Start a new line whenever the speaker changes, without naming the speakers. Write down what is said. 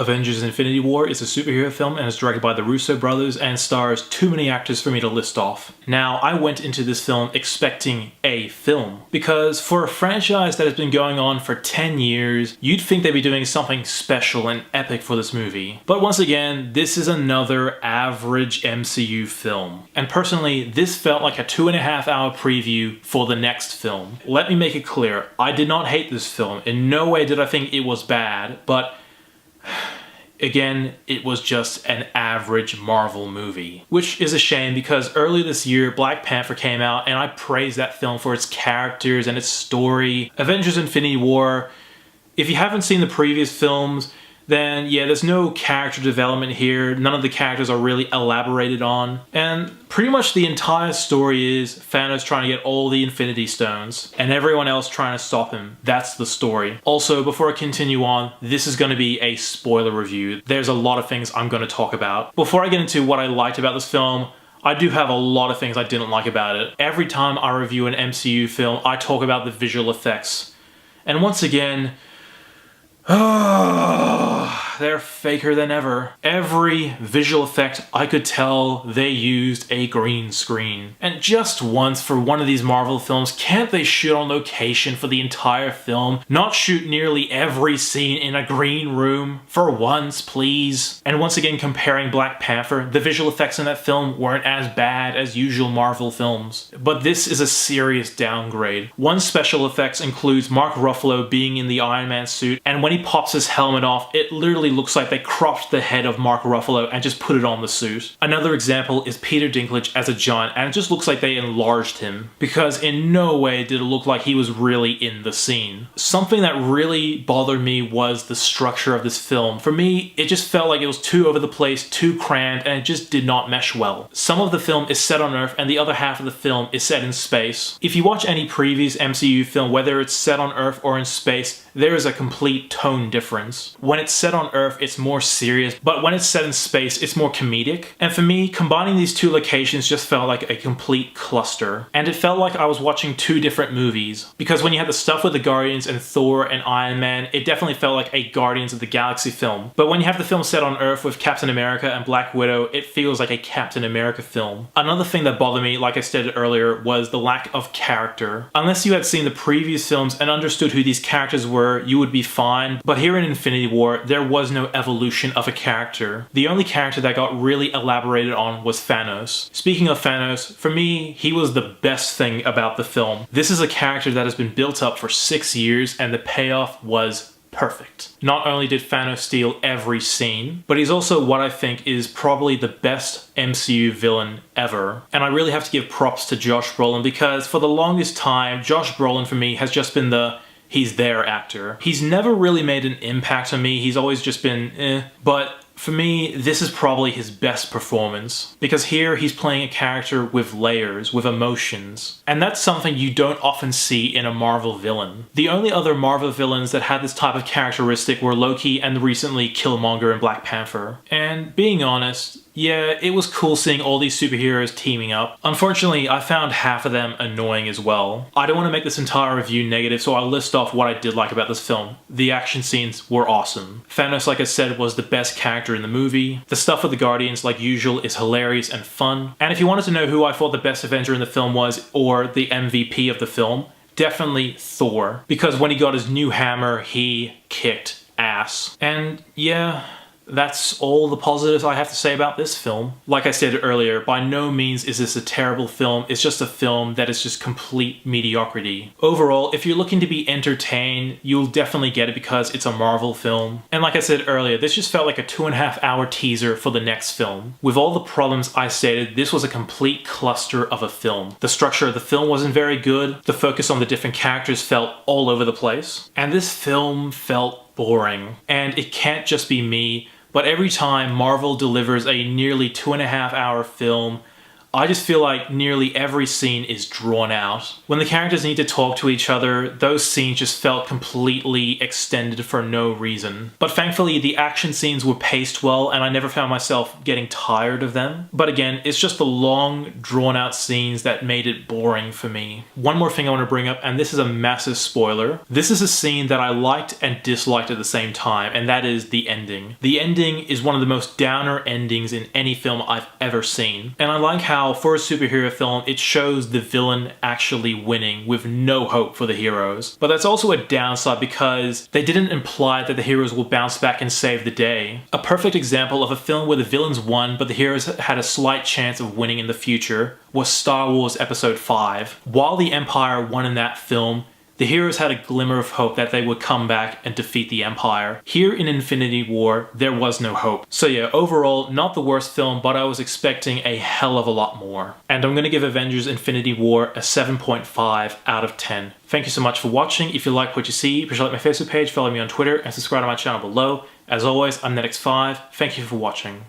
Avengers Infinity War is a superhero film and is directed by the Russo brothers and stars too many actors for me to list off. Now, I went into this film expecting a film, because for a franchise that has been going on for 10 years, you'd think they'd be doing something special and epic for this movie. But once again, this is another average MCU film. And personally, this felt like a 2.5-hour preview for the next film. Let me make it clear, I did not hate this film. In no way did I think it was bad, but again, it was just an average Marvel movie. Which is a shame, because earlier this year, Black Panther came out and I praised that film for its characters and its story. Avengers Infinity War, if you haven't seen the previous films, then yeah, there's no character development here. None of the characters are really elaborated on. And pretty much the entire story is Thanos trying to get all the Infinity Stones and everyone else trying to stop him. That's the story. Also, before I continue on, this is going to be a spoiler review. There's a lot of things I'm going to talk about. Before I get into what I liked about this film, I do have a lot of things I didn't like about it. Every time I review an MCU film, I talk about the visual effects. And once again, they're faker than ever. Every visual effect, I could tell they used a green screen. And just once for one of these Marvel films, can't they shoot on location for the entire film? Not shoot nearly every scene in a green room? For once, please. And once again, comparing Black Panther, the visual effects in that film weren't as bad as usual Marvel films. But this is a serious downgrade. One special effects includes Mark Ruffalo being in the Iron Man suit, and when he pops his helmet off, it literally looks like they cropped the head of Mark Ruffalo and just put it on the suit. Another example is Peter Dinklage as a giant, and it just looks like they enlarged him, because in no way did it look like he was really in the scene. Something that really bothered me was the structure of this film. For me, it just felt like it was too over the place, too crammed, and it just did not mesh well. Some of the film is set on Earth and the other half of the film is set in space. If you watch any previous MCU film, whether it's set on Earth or in space, there is a complete tone difference. When it's set on Earth, it's more serious, but when it's set in space, it's more comedic. And for me, combining these two locations just felt like a complete cluster. And it felt like I was watching two different movies. Because when you had the stuff with the Guardians and Thor and Iron Man, it definitely felt like a Guardians of the Galaxy film. But when you have the film set on Earth with Captain America and Black Widow, it feels like a Captain America film. Another thing that bothered me, like I stated earlier, was the lack of character. Unless you had seen the previous films and understood who these characters were, you would be fine. But here in Infinity War, there was no evolution of a character. The only character that got really elaborated on was Thanos. Speaking of Thanos, for me, he was the best thing about the film. This is a character that has been built up for 6 years, and the payoff was perfect. Not only did Thanos steal every scene, but he's also what I think is probably the best MCU villain ever. And I really have to give props to Josh Brolin, because for the longest time, Josh Brolin for me has just been the he's there actor. He's never really made an impact on me. He's always just been eh. But for me, this is probably his best performance, because here he's playing a character with layers, with emotions. And that's something you don't often see in a Marvel villain. The only other Marvel villains that had this type of characteristic were Loki and recently Killmonger in Black Panther. And being honest, yeah, it was cool seeing all these superheroes teaming up. Unfortunately, I found half of them annoying as well. I don't want to make this entire review negative, so I'll list off what I did like about this film. The action scenes were awesome. Thanos, like I said, was the best character in the movie. The stuff with the Guardians, like usual, is hilarious and fun. And if you wanted to know who I thought the best Avenger in the film was, or the MVP of the film, definitely Thor. Because when he got his new hammer, he kicked ass. And yeah, that's all the positives I have to say about this film. Like I said earlier, by no means is this a terrible film. It's just a film that is just complete mediocrity. Overall, if you're looking to be entertained, you'll definitely get it because it's a Marvel film. And like I said earlier, this just felt like a 2.5-hour teaser for the next film. With all the problems I stated, this was a complete cluster of a film. The structure of the film wasn't very good. The focus on the different characters felt all over the place. And this film felt boring. And it can't just be me, but every time Marvel delivers a nearly 2.5-hour film, I just feel like nearly every scene is drawn out. When the characters need to talk to each other, those scenes just felt completely extended for no reason. But thankfully, the action scenes were paced well, and I never found myself getting tired of them. But again, it's just the long, drawn-out scenes that made it boring for me. One more thing I want to bring up, and this is a massive spoiler. This is a scene that I liked and disliked at the same time, and that is the ending. The ending is one of the most downer endings in any film I've ever seen. And I like how, for a superhero film, it shows the villain actually winning with no hope for the heroes. But that's also a downside because they didn't imply that the heroes will bounce back and save the day. A perfect example of a film where the villains won but the heroes had a slight chance of winning in the future was Star Wars Episode 5. While the Empire won in that film, the heroes had a glimmer of hope that they would come back and defeat the Empire. Here in Infinity War, there was no hope. So yeah, overall, not the worst film, but I was expecting a hell of a lot more. And I'm gonna give Avengers Infinity War a 7.5 out of 10. Thank you so much for watching. If you like what you see, be sure to like my Facebook page, follow me on Twitter, and subscribe to my channel below. As always, I'm NETX5. Thank you for watching.